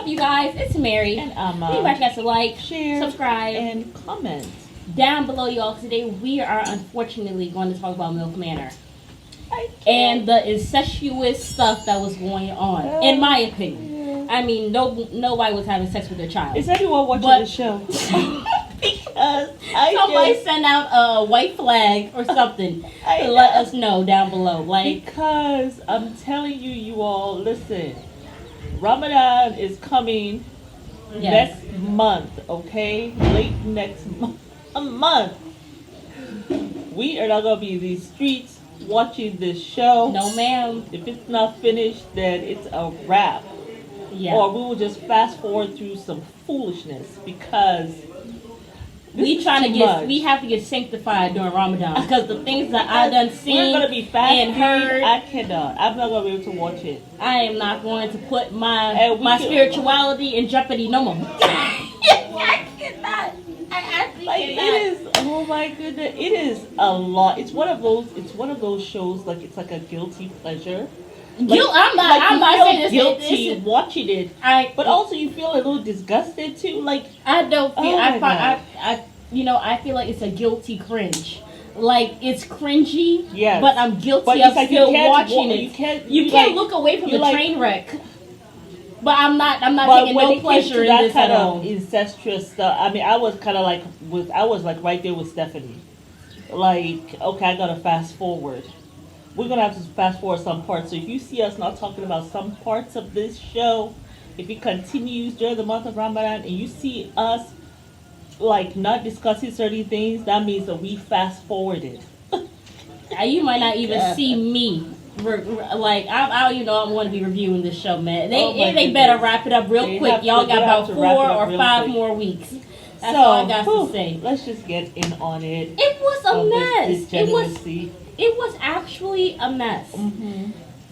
up, you guys? It's Mary. And you guys got to like, share, subscribe, and comment down below, y'all. Today we are unfortunately going to talk about MILF Manor and the incestuous stuff that was going on. In my opinion, I mean, nobody was having sex with their child. Is anyone watching the show? Because somebody send out a white flag or something to let us know down below. Because I'm telling you, you all, listen. Ramadan is coming next month, okay? Late next month. A month. We are not going to be in these streets watching this show. No, ma'am. If it's not finished, then it's a wrap. Yeah. Or we will just fast forward through some foolishness because we have to get sanctified during Ramadan because the things that I done seen we're gonna be fasting, and heard. I cannot. I'm not gonna be able to watch it. I am not going to put my spirituality in jeopardy no more. I cannot. It is. Oh my goodness! It is a lot. It's one of those shows. Like it's like a guilty pleasure. I'm not saying this guilty watching it. But also you feel a little disgusted too. Like I don't feel. I feel like it's a guilty cringe. Like it's cringy. Yes. But I'm guilty of still watching it. You can't look away from the train wreck. But I'm not taking no pleasure in this at all. Incestuous stuff. I mean, I was kind of like right there with Stephanie. Like, okay, I gotta fast forward. We're going to have to fast forward some parts. So if you see us not talking about some parts of this show, if it continues during the month of Ramadan and you see us like not discussing certain things, that means that we fast forwarded. You might not even see me. Like, I don't even know I'm going to be reviewing this show, man. They better wrap it up real quick. Y'all got about 4 or 5 more weeks. That's all I got to say. Let's just get in on it. It was a mess. It was actually a mess. Mm-hmm.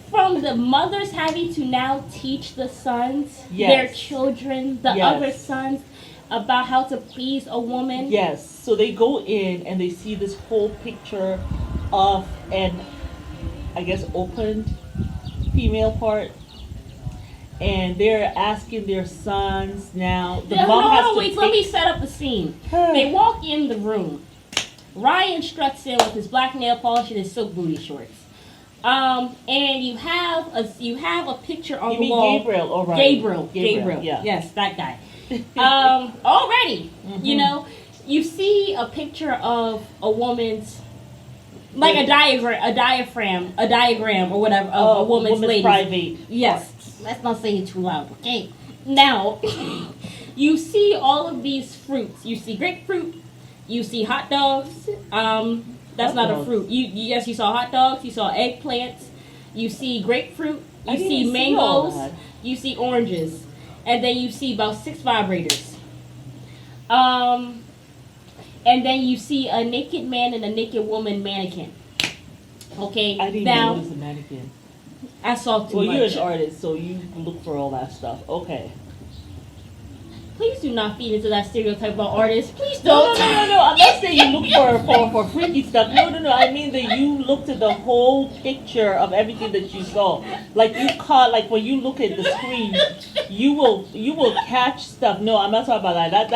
From the mothers having to now teach the sons, their children, the other sons, about how to please a woman. Yes. So they go in and they see this whole picture of an, I guess, opened female part. And they're asking their sons now. Let me set up the scene. They walk in the room. Ryan struts in with his black nail polish and his silk booty shorts. And you have a picture on the wall. Gabriel or Ryan? Gabriel. Yeah. Yes, that guy. Already, you see a picture of a woman's, like a diagram or whatever of a woman's lady. Private. Yes. Parts. Let's not say it too loud, okay? Now, you see all of these fruits. You see grapefruit. You see hot dogs. That's not a fruit. You saw hot dogs. You saw eggplants. You see grapefruit. You see mangoes. You see oranges, and then you see about 6 vibrators. And then you see a naked man and a naked woman mannequin. Okay. I didn't know it was a mannequin. I saw too much. Well, you're an artist, so you look for all that stuff. Okay. Please do not feed into that stereotype about artists. Please don't. No. I'm not saying you look for freaky stuff. No. I mean that you looked at the whole picture of everything that you saw. Like you caught, like when you look at the screen, you will catch stuff. No, I'm not talking about that.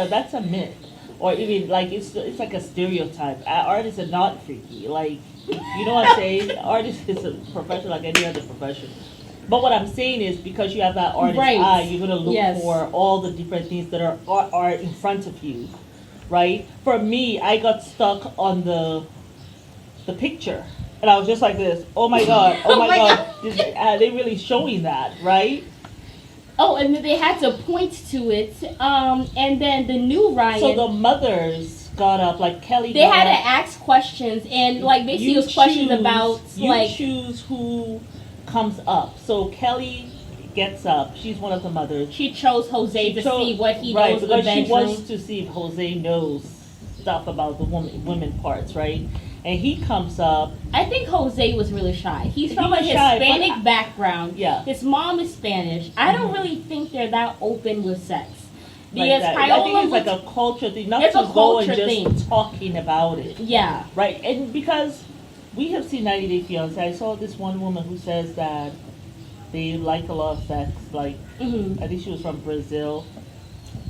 That's a myth, or even like it's like a stereotype. Artists are not freaky. Like you know what I'm saying? Artist is a profession like any other profession. But what I'm saying is because you have that artist's eye, you're going to look for all the different things that are in front of you, right? For me, I got stuck on the picture. And I was just like this, oh my God, they're really showing that, right? Oh, and then they had to point to it. And then the new Ryan. So the mothers got up, like Kelly They had to ask questions, and like basically it was questions about like. You choose who comes up. So Kelly gets up. She's one of the mothers. She chose Jose to see what he knows in the bedroom. She wants to see if Jose knows stuff about the women parts, right? And he comes up. I think Jose was really shy. He's from a Hispanic background. Yeah. His mom is Spanish. I don't really think they're that open with sex. Because I think it's like a culture thing, not to go and just talking about it. Yeah. Right? And because we have seen 90 Day Fiancé, I saw this one woman who says that They like a lot of sex. Like, Mhm. I think she was from Brazil.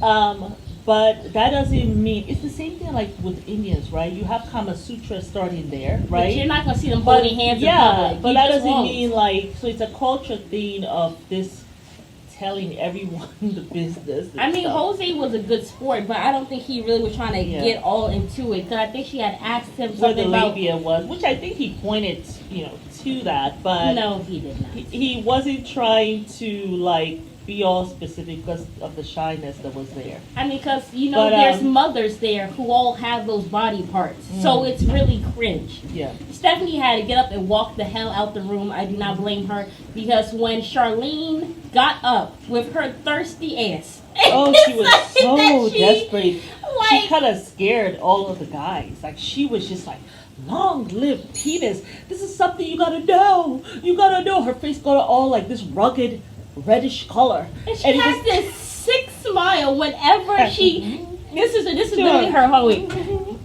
But that doesn't mean it's the same thing like with Indians, right? You have Kama Sutra starting there, But right? you're not gonna see them holding hands in public. But You that just doesn't won't. mean like so. It's a culture thing of this telling everyone the business. And I mean, stuff. Jose was a good sport, but I don't think he really was trying to Yeah. get all into it. Because I think she had asked him Where the something about. labia was, which I think he pointed, to that, but No, he did not. he wasn't trying to like be all specific because of the shyness that was there. I mean, because, But, there's mothers there who all have those body parts. So it's really cringe. Yeah. Stephanie had to get up and walk the hell out the room. I do not blame her. Because when Charlene got up with her thirsty ass. Oh, she was so that desperate. She Like, kind of scared all of the guys. Like she was just like, long live penis. This is something you gotta know. You gotta know. Her face got all like this rugged reddish color. and she it has was- this sick smile whenever she. This is literally her hoeing.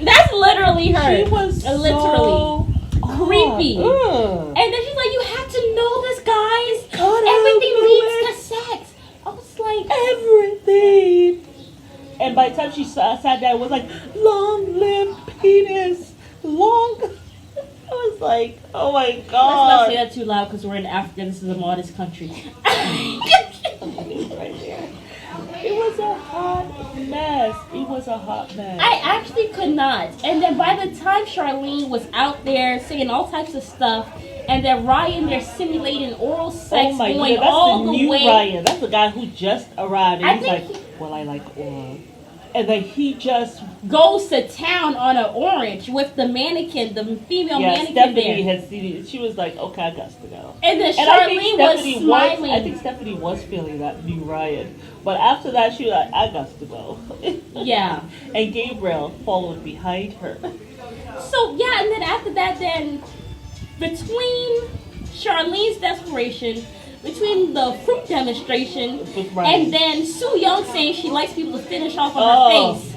That's literally her. She was literally creepy. Ugh. And then she's like, "You have to know this, guys. God, Everything I leads to sex." I was like, everything. And by the time she sat down, it was like, long live penis. Long. I was like, oh my "Let's not say God. that too loud because we're in Africa. This is a modest country." Right there. It was a hot mess. It was a hot mess. I actually could not. And then by the time Charlene was out there saying all types of stuff, and then Ryan there simulating oral sex oh my going God, that's all the the new way. Ryan. That's the guy who just arrived. And I he's think like, well, I like oral. And then he just, Goes to town on an orange with the mannequin, the female mannequin Stephanie there. had seen it. She was like, okay, I got to go. And then And I think Charlene was Stephanie smiling. I think Stephanie was feeling that new Ryan. But after that, she was like, I got to go. Yeah. And Gabriel followed behind her. So yeah, and then after that, then between Charlene's desperation, between the fruit demonstration, With Ryan. and then Soo Young saying she likes people to finish off on Oh. her face,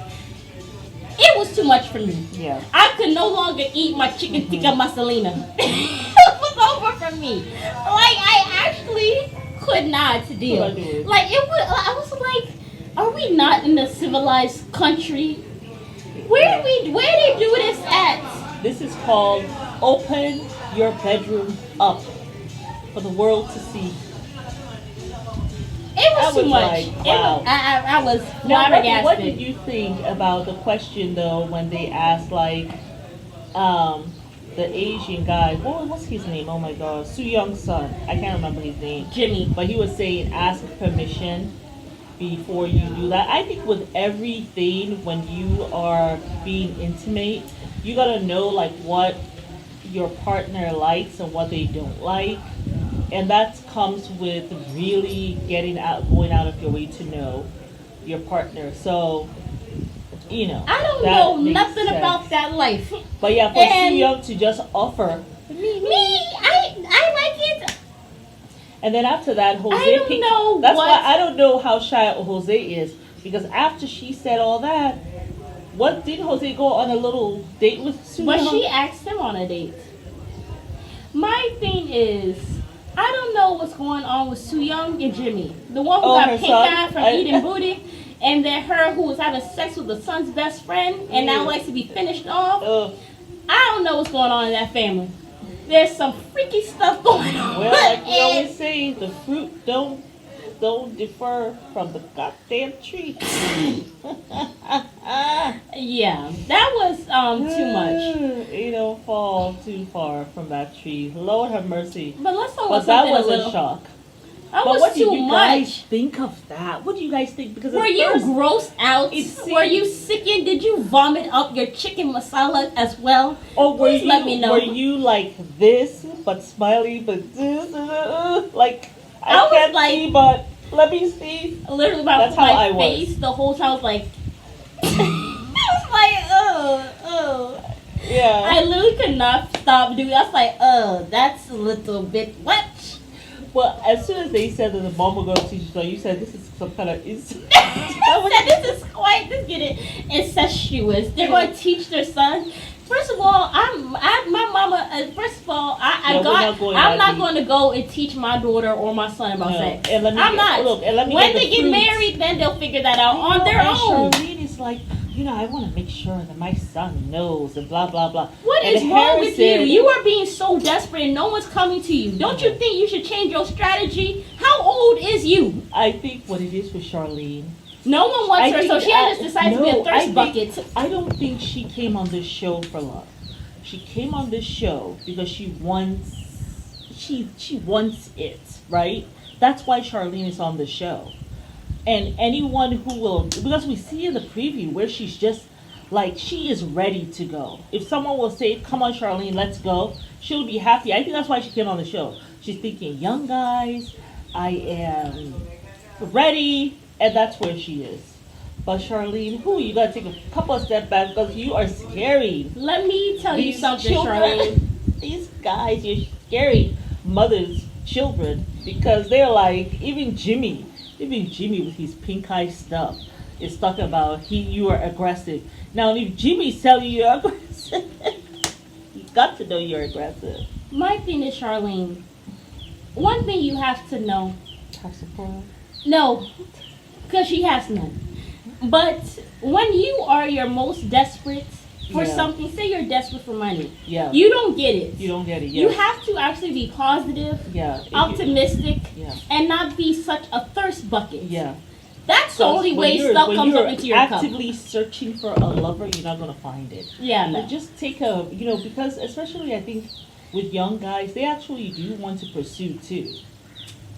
it was too much for me. Yeah. I could no longer eat my chicken tikka masalina. It was over for me. Like, I actually could not deal. Couldn't do it. Like, I was like, are we not in a civilized country? Where they do this at? This is called Open Your Bedroom Up for the world to see. It was I too was much. like, It wow. was, I was Now, flabbergasted. what did you think about the question though when they asked like the Asian guy, what's his name? Oh my God, Soo Young's son. I can't remember his name. Jimmy. But he was saying ask permission before you do that. I think with everything, when you are being intimate, you gotta know like what your partner likes and what they don't like. And that comes with really going out of your way to know your partner. So, I don't that know makes nothing sense. about that life. But yeah, for And- Soo Young to just offer, I like it. and then after that, Jose. I don't know That's what- why I don't know how shy Jose is, because after she said all that, what did Jose go on a little date with Soo But Young? she asked him on a date. My thing is, I don't know what's going on with Soo Young and Jimmy. The one who Oh, got her pink son? eye from eating booty, and then her who was having sex with the son's best friend and now likes to be finished off. Ugh. I don't know what's going on in that family. There's some freaky stuff going on. Well, like we And- always say, the fruit don't differ from the goddamn tree. yeah, that was too much. You don't fall too far from that tree. Lord have mercy. But let's talk But about that something was a little. a shock. That But was what too did you guys much. think of that? What do you guys think? Because Were at you first, grossed out? it seemed- Were you sickened? Did you vomit up your chicken masala as well? or were Please you, let me know. were you like this, but smiley, but this, like I I was can't like- see, but let me see. Literally, That's how I my was. face the whole time was like, I was like, oh. Yeah. I literally could not stop doing. I was like, that's a little bit much. Well, as soon as they said that the mom will go to teach you, you said this is some kind of I said, this is quite, this getting incestuous. They're going to teach their son First of all, my mama. First of all, Yeah, we're not going I'm that not deep. going to go and teach my daughter or my son about No. sex. And let me I'm get- not. look, and let me When get they the get fruits. married, then they'll figure that out on You know, their and own. Charlene is like, I want to make sure that my son knows and blah blah blah. What And is wrong with you? Harrison- You are being so desperate and no one's coming to you. Don't you think you should change your strategy? How old is you? I think what it is with Charlene. No one wants her, so she just decides to be a I thirst think- bucket. I don't think she came on this show for love. She came on this show because she wants it, right? That's why Charlene is on the show. And anyone who will, because we see in the preview where she's just like, she is ready to go. If someone will say, come on Charlene, let's go, she'll be happy. I think that's why she came on the show. She's thinking, young guys, I am ready, and that's where she is. But Charlene, you gotta take a couple of steps back because you are scary. Let me tell you These something, children, Charlene. these guys, you're scary mothers, children, because they're like, even Jimmy with his pink eye stuff is talking about you are aggressive. Now, if Jimmy's telling you you're aggressive, you got to know you're aggressive. My thing is, Charlene, one thing you have to know. Have support. No, because she has none. But when you are your most desperate for Yeah. something, say you're desperate for money, Yeah. you don't get it. You don't get it. You Yes. have to actually be positive, Yeah. optimistic, Yeah. and not be such a thirst bucket. Yeah. That's the only way stuff when comes you're up into your cup. actively searching for a lover, you're not gonna find it. Yeah, no. But just take because especially I think with young guys, they actually do want to pursue too.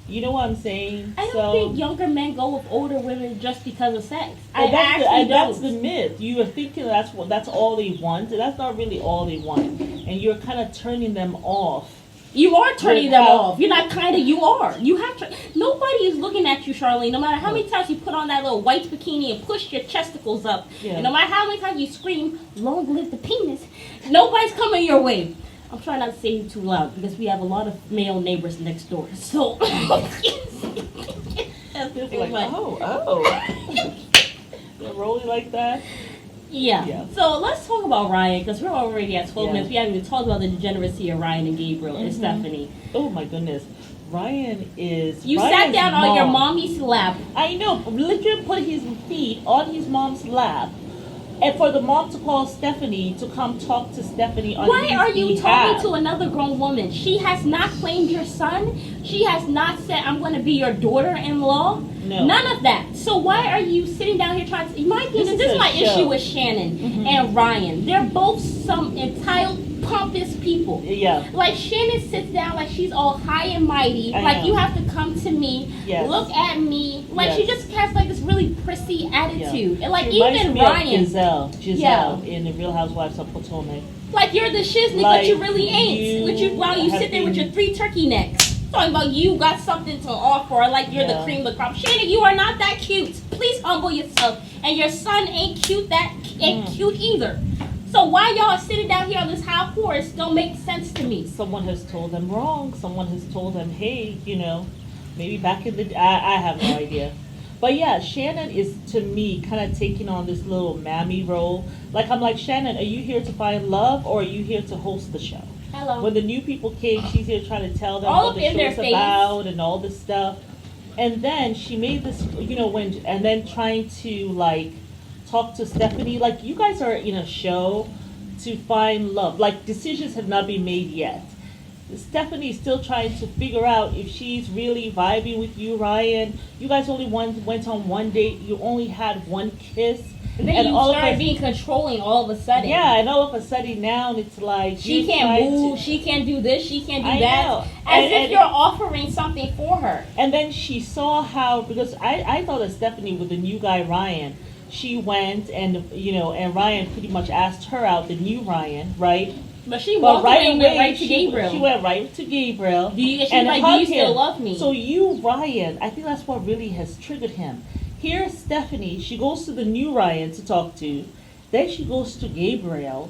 You know what I'm saying? I don't think younger men go with older women just because of sex. I And that's don't. the myth. You are thinking that's all they want, and that's not really all they want. And you're kind of turning them off. You are turning them Without- off. You're not kind of, you are. You have to. Nobody is looking at you, Charlene. No matter how many times you put on that little white bikini and push your chesticles up, Yeah. and no matter how many times you scream, "Long live the penis," nobody's coming your way. I'm trying not to say it too loud because we have a lot of male neighbors next door. So. It's like, oh. They're rolling like that. Yeah. Yeah. So let's talk about Ryan because we're already at 12 Yeah. minutes. We haven't even talked about the degeneracy of Ryan and Gabriel and Mhm. Stephanie. Oh my goodness. Ryan is. You Ryan's sat down on your mom. mommy's lap. I know, literally put his feet on his mom's lap. And for the mom to call Stephanie to come talk to Stephanie on Why his are you behalf. talking to another grown woman? She has not claimed your son. She has not said, I'm going to be your daughter-in-law. No. None of that. So why are you sitting down here trying to... My thing This is, is this is a my show. issue with Shannon Mhm. and Ryan. They're both some entitled, pompous people. Yeah. Like Shannon sits down like she's all high and mighty. I Like know. you have to come to me, Yes. look at me. Like she Yes. just has like this really prissy attitude. And like She reminds even me of Ryan, Giselle in the Real Housewives of Potomac. like you're the shiznick, Like, but you really ain't. While you have sit there with been- your 3 turkey necks. Talking about you got something to offer, like you're the Yeah. cream of the crop. Shannon, you are not that cute. Please humble yourself. And your son ain't cute cute either. So why y'all sitting down here on this high horse don't make sense to me. Someone has told them wrong. Someone has told them, hey, maybe back in the I have no idea. But yeah, Shannon is, to me, kind of taking on this little mammy role. Like, I'm like, Shannon, are you here to find love or are you here to host the show? Hello. When the new people came, she's here trying to tell them All what up the in their show's face. about and all this stuff. And then she made this, and then trying to, like, talk to Stephanie. Like, you guys are in a show to find love. Like, decisions have not been made yet. Stephanie's still trying to figure out if she's really vibing with you, Ryan. You guys only went on one date. You only had one kiss. And then you all of started us- being controlling all of a sudden. Yeah, and all of a sudden now it's like She you can't tried move, to- she can't do this, she can't do I that. know. As And- if and- you're offering something for her. And then she saw how, because I thought that Stephanie with the new guy Ryan, she went and and Ryan pretty much asked her out, the new Ryan, right? But she But walked away and went right to Gabriel. She went right to Gabriel. She's and like, do hugged you still him. love me? So you, Ryan, I think that's what really has triggered him. Here's Stephanie, she goes to the new Ryan to talk to. Then she goes to Gabriel.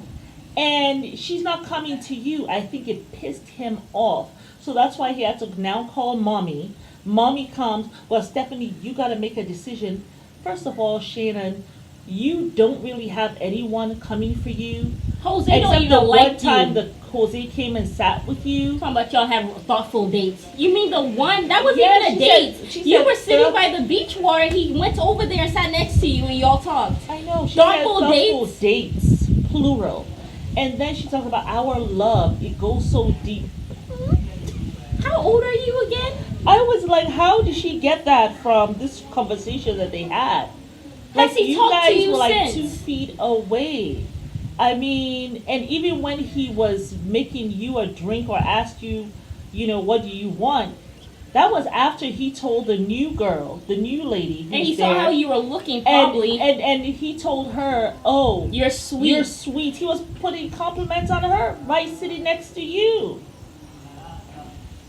And she's not coming to you. I think it pissed him off. So that's why he had to now call Mommy. Mommy comes, well, Stephanie, you got to make a decision. First of all, Shannon, you don't really have anyone coming for you. Jose don't Except even the like one time you. that Jose came and sat with you. Talking about y'all have thoughtful dates. You mean the one that wasn't Yeah, even a she date? said- she You said were sitting thought- by the beach water. He went over there and sat next to you, and y'all talked. I know. She Thoughtful said thoughtful dates? dates, plural. And then she talks about our love. It goes so deep. How old are you again? I was like, how did she get that from this conversation that they had? Has Like, he you talked to guys you were like since? 2 feet away. I mean, and even when he was making you a drink or asked you, what do you want? That was after he told the new girl, the new lady, who's And he there, saw how you were looking, probably. and he told her, oh, You're sweet. you're sweet. He was putting compliments on her right sitting next to you.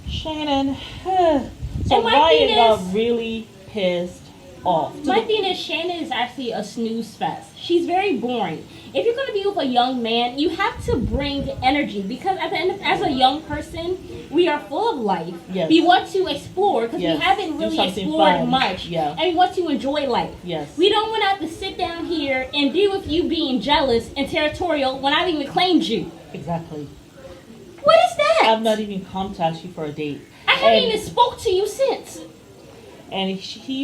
Shannon. So And my Ryan thing got is- really pissed off. My thing is, Shannon is actually a snooze fest. She's very boring. If you're going to be with a young man, you have to bring energy, because at the end of, as a young person, we are full of life. Yes. We want to explore, because Yes. we haven't Do really something explored fun. much. Yeah. And we want to enjoy life. Yes. We don't want to have to sit down here and deal with you being jealous and territorial when I've even claimed you. Exactly. What is that? I've not even come to ask you for a date. I haven't And- even spoke to you since. And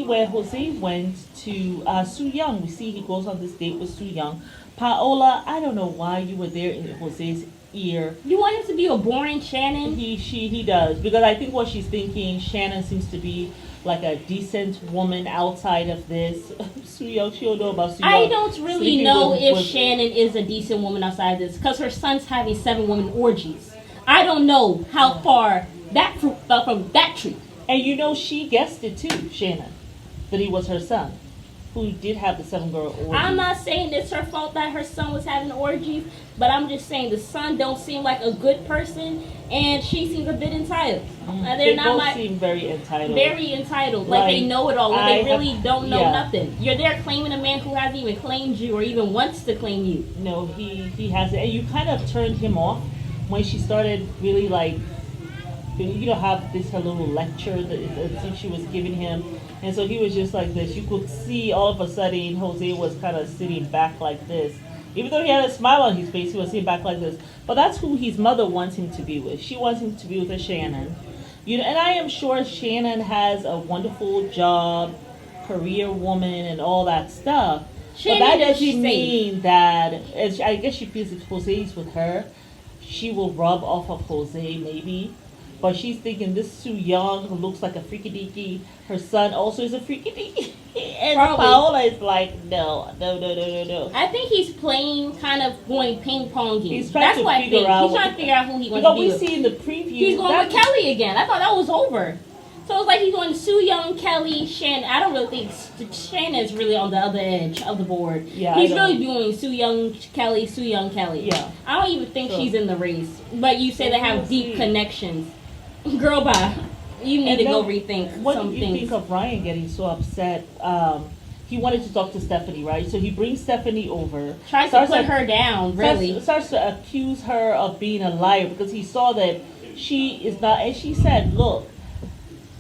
where Jose went to Soo Young, we see he goes on this date with Soo Young. Paola, I don't know why you were there in Jose's ear. You want him to be a boring Shannon? He does, because I think what she's thinking, Shannon seems to be like a decent woman outside of this. Soo Young, she don't know about Soo Young. I don't really Sleeping know with- if with- Shannon is a decent woman outside this, because her son's having 7 women orgies. I don't know how far that fruit fell from that tree. And she guessed it too, Shannon, that he was her son, who did have the 7-girl orgy. I'm not saying it's her fault that her son was having orgies, but I'm just saying the son don't seem like a good person, and she seems a bit entitled. And They they're not both seem very entitled. very entitled, like they Like, know it all, when they I really have- don't know yeah. nothing. You're there claiming a man who hasn't even claimed you or even wants to claim you. No, he hasn't. And you kind of turned him off when she started really have this her little lecture that she was giving him. And so he was just like this. You could see all of a sudden Jose was kind of sitting back like this. Even though he had a smile on his face, he was sitting back like this. But that's who his mother wants him to be with. She wants him to be with a Shannon. And I am sure Shannon has a wonderful job, career woman, and all that stuff. Shannon but that is doesn't safe. mean that, I guess she feels if Jose's with her, she will rub off of Jose maybe. But she's thinking this Soo Young, who looks like a freaky deaky, her son also is a freaky deaky. And Probably. Paola is like, no. I think he's playing, kind of going ping ponging. He's trying That's to what I figure think. out He's trying to figure out who he wants Because to be we with. see in the preview. He's going with Kelly again. I thought that was over. So it's like he's going Soo Young, Kelly, Shannon. I don't really think Shannon's really on the other edge of the board. Yeah, he's I don't. really doing Soo Young, Kelly, Soo Young, Kelly. Yeah. I don't even think So- she's in the race. But you say So they have we'll deep see. connections. Girl, bye. You need And to go now, rethink What some do you things. think of Ryan getting so upset? He wanted to talk to Stephanie, right? So he brings Stephanie over. Tries to starts put to- her down, really. Starts to accuse her of being a liar because he saw that she is not. And she said, "Look,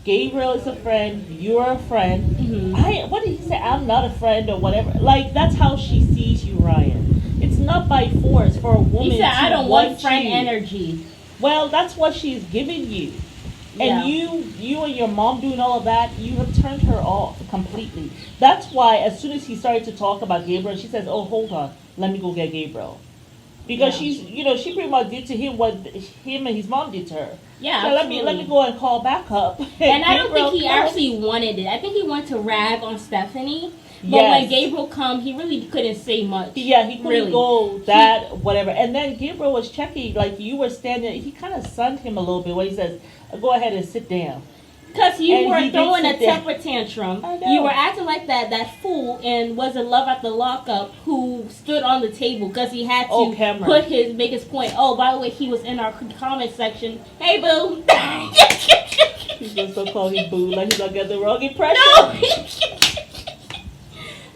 Gabriel is a friend. You're a friend. Mhm. What did he say? I'm not a friend or whatever. Like that's how she sees you, Ryan. It's not by force for a woman. He said, to I don't want friend you. energy. Well, that's what she's giving you. Yeah. And you and your mom doing all of that, you have turned her off completely. That's why as soon as he started to talk about Gabriel, she says, "Oh, hold on, let me go get Gabriel," because Yeah. she pretty much did to him what him and his mom did to her. Yeah, So let me absolutely. go and call back up. And I don't Gabriel think he comes. actually wanted it. I think he wanted to rag on Stephanie. But Yes. when Gabriel come, he really couldn't say much. Yeah, he couldn't Really. go that whatever. And then Gabriel was checking, like you were standing. He kind of sunned him a little bit when he says, "Go ahead and sit down." Because you And were he did throwing a sit there. temper tantrum. I know. You were acting like that fool and was in love at the lockup who stood on the table because he had to Cameron. make his point. Oh, by the way, he was in our comment section. Hey, boo. He's just so call him boo, like he's gonna get the wrong impression. No.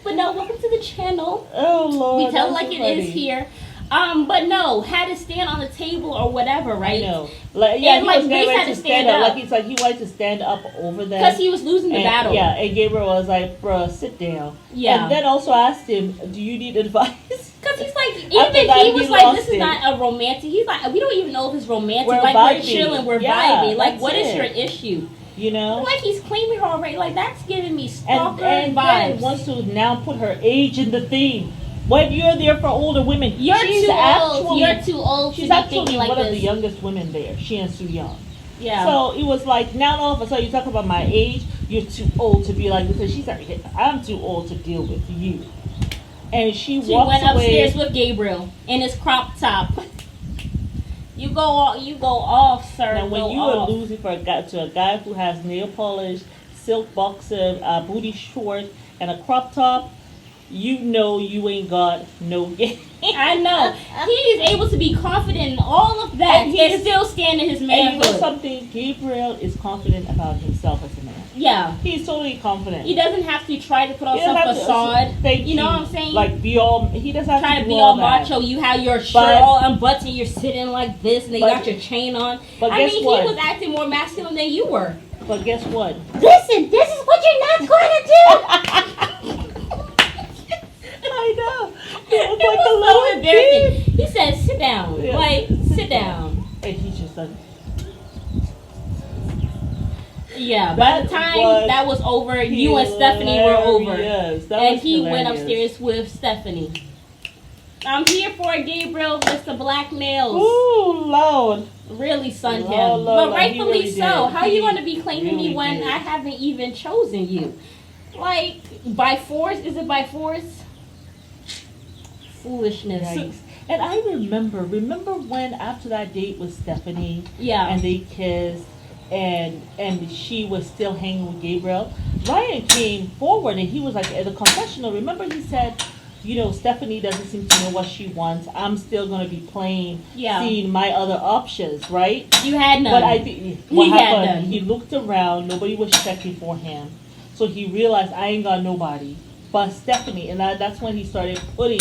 But no, welcome to the channel. Oh Lord. We tell it that's like so it is funny. here. But no, had to stand on the table or whatever, right? I know. Like, yeah, And, he like, was Grace getting had ready to to stand stand up. up. Like he wanted to stand up over them. Because he was losing the And, battle. yeah, and Gabriel was like, bruh, sit down. Yeah. And then also asked him, do you need advice? Because he's like, After even that, he was he like, lost this is it. not a romantic. He's like, we don't even know if it's romantic. We're like, vibing. we're chilling, we're Yeah, vibing. Like, that's what is it. your issue? You know? Like, he's claiming her already. Like, that's giving me stalker And vibes. then wants to now put her age in the thing. When you're there for older women, You're she's too actually, old. You're too old to She's be actually thinking like one of this. the youngest women there. She and Sue Young. Yeah. So it was like, now all of a sudden you talk about my age, you're too old to be like this. And she's like, I'm too old to deal with you. And she She walks went away. upstairs with Gabriel in his crop top. You go off, sir. Now when go you off. are losing for a guy who has nail polish, silk boxer, booty short, and a crop top, you know you ain't got no game. I know. He is able to be confident in all of that and still stand in his And you know manhood. something? Gabriel is confident about himself as a man. Yeah. He's totally confident. He doesn't have to try to put on He some doesn't have to- facade. Thank You know what I'm saying? Like be all. He doesn't have Try to to do be all that. macho. You have your shirt But- all unbuttoned. You're sitting like this, and then you But- got your chain on. but I guess mean, what? he was acting more masculine than you were. But guess what? Listen, this is what you're not going to do. I know. It Like a was so little embarrassing. kid. He said, "Sit down." Yeah. Like, sit down. And he's just like. Yeah. By the time that was over, you and Stephanie were over, Yes, that and was he went hilarious. upstairs with Stephanie. I'm here for it, Gabriel. Mr. Blackmails. Ooh, Lord. Really sunned him. Lord, But Lord, he rightfully really so. did. How are you He going to be claiming me really when did. I haven't even chosen you? Like, by force? Is it by force? Foolishness. Yikes. And I remember when after that date with Stephanie, Yeah. and they kissed, and she was still hanging with Gabriel, Ryan came forward and he was like at the confessional. Remember he said, you know, Stephanie doesn't seem to know what she wants. I'm still going to be playing, Yeah. seeing my other options, right? You had none. But I think what He had happened, none. he looked around, nobody was checking for him. So he realized I ain't got nobody but Stephanie. And that's when he started putting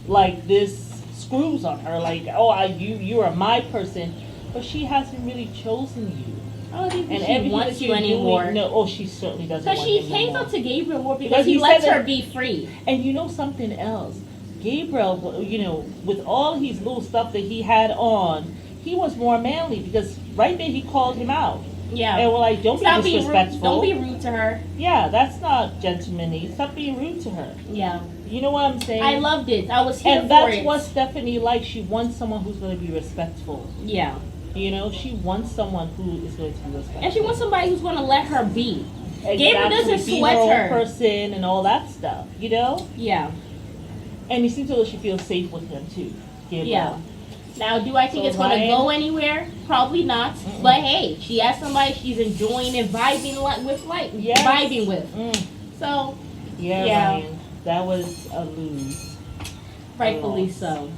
like this screws on her, like, oh, you are my person. But she hasn't really chosen you. I don't think And she everything wants that you you're anymore. doing, no, oh, she certainly doesn't Because want she him no hangs more. up to Gabriel more Because because he he lets said her that- be free. And you know something else? Gabriel, you know, with all his little stuff that he had on, he was more manly because right there he called him out. Yeah. And we're like, don't Stop be being rude. disrespectful. Don't be rude to her. Yeah, that's not gentlemanly. Stop being rude to her. Yeah. You know what I'm saying? I loved it. I was here And for that's it. what Stephanie likes. She wants someone who's going to be respectful. Yeah. You know, she wants someone who is going to be respectful. And she wants somebody who's going to let her be. Gabriel Exactly, doesn't be sweat her own her. person and all that stuff. You know, Yeah. and it seems as though she feels safe with him too. Gabriel. Yeah. Now, do I think So it's going to Ryan- go anywhere? Probably not. But hey, she has somebody she's enjoying and vibing with, Yes. vibing with. Mm. So, Yeah, Yeah. Ryan, that was a lose. rightfully loss. so.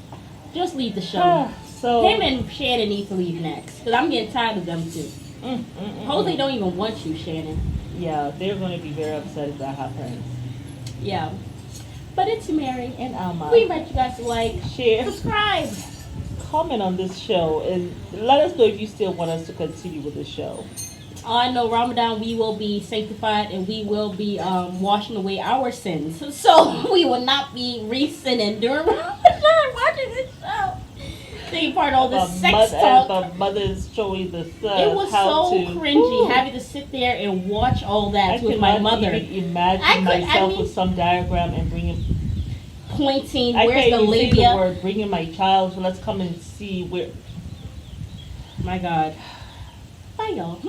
Just leave the show. So Him and Shannon need to leave next. Because I'm getting tired of them too. Jose don't even want you, Shannon. Yeah, they're going to be very upset if that happens. Yeah. But it's Mary. And Alma, We invite you guys to like, share, subscribe. comment on this show, and let us know if you still want us to continue with the show. I know Ramadan we will be sanctified and we will be washing away our sins. So we will not be re-sinning during Ramadan watching this show. Taking part in all this sex talk. The mothers showing the son It was how so to, cringy Ooh. having to sit there and watch all I that with my cannot mother. even imagine I myself mean- with some diagram and bringing. Pointing, I where's can't the even say the labia? word. Bringing my child. So let's come and see where. My God. Bye, y'all.